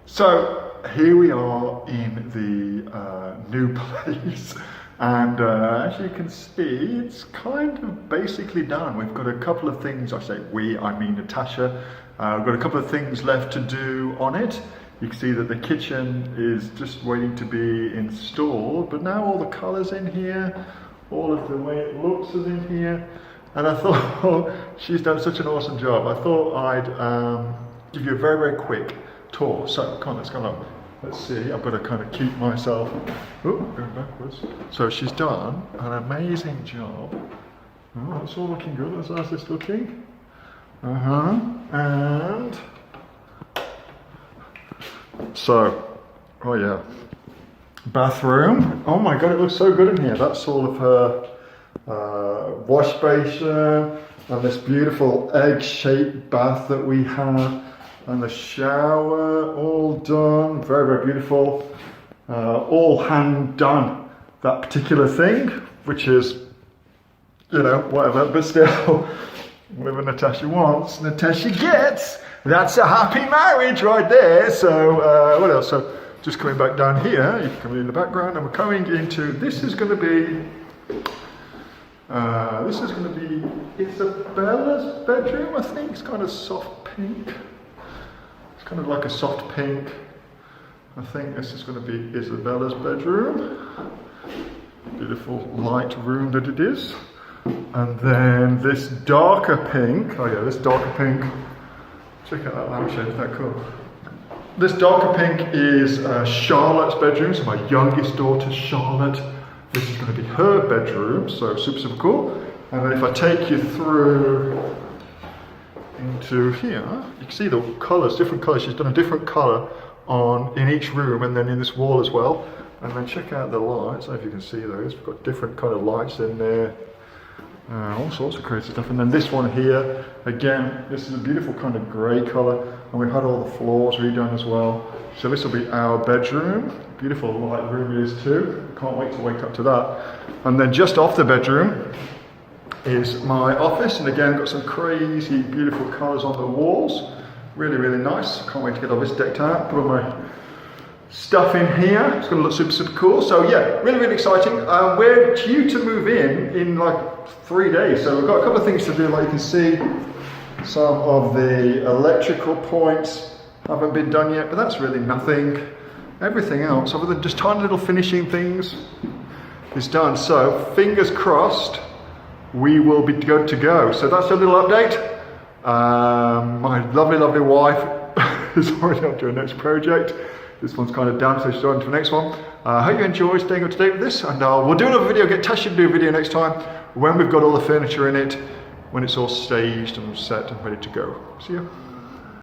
So here we are in the new place, and as you can see, it's kind of basically done. We've got a couple of things, I say we, I mean Natasha, we've got a couple of things left to do on it. You can see that the kitchen is just waiting to be installed, but now all the colours in here, all of the way it looks is in here, and I thought, she's done such an awesome job. I thought I'd give you a very, very quick tour. So come on, let's go along. Let's see, I've got to kind of keep myself, going backwards. So she's done an amazing job. Oh, it's all looking good. How's this looking? And so, oh yeah, bathroom. Oh my God, it looks so good in here. That's all of her wash basin and this beautiful egg-shaped bath that we have. And the shower, all done, very, very beautiful. All hand done, that particular thing, which is, you know, whatever, but still, whatever Natasha wants, Natasha gets. That's a happy marriage right there. So, what else? So, just coming back down here, you can come in the background, and we're coming into, this is going to be Isabella's bedroom, I think. It's kind of soft pink. Kind of like a soft pink. I think this is going to be Isabella's bedroom. Beautiful light room that it is. And then this darker pink. Oh yeah, this darker pink. Check out that lampshade, isn't that cool? This darker pink is Charlotte's bedroom, so my youngest daughter Charlotte. This is going to be her bedroom, so super, super cool. And then if I take you through into here, you can see the colours, different colours. She's done a different colour in each room and then in this wall as well. And then check out the lights, I don't know if you can see those. We've got different kind of lights in there, all sorts of crazy stuff. And then this one here, again, this is a beautiful kind of grey colour, and we've had all the floors redone as well. So this will be our bedroom. Beautiful light room it is too. Can't wait to wake up to that. And then just off the bedroom is my office, and again got some crazy beautiful colours on the walls. Really, really nice. Can't wait to get all this decked out. Put all my stuff in here. It's going to look super, super cool. So yeah, really, really exciting. We're due to move in like 3 days. So we've got a couple of things to do. Like you can see, some of the electrical points haven't been done yet, but that's really nothing. Everything else, other than just tiny little finishing things, is done. So fingers crossed, we will be good to go. So that's a little update. My lovely, lovely wife is already on to her next project. This one's kind of done, so she's on to the next one. I hope you enjoy staying up to date with this, and we'll do another video, get Tasha to do a video next time, when we've got all the furniture in it, when it's all staged and set and ready to go. See ya.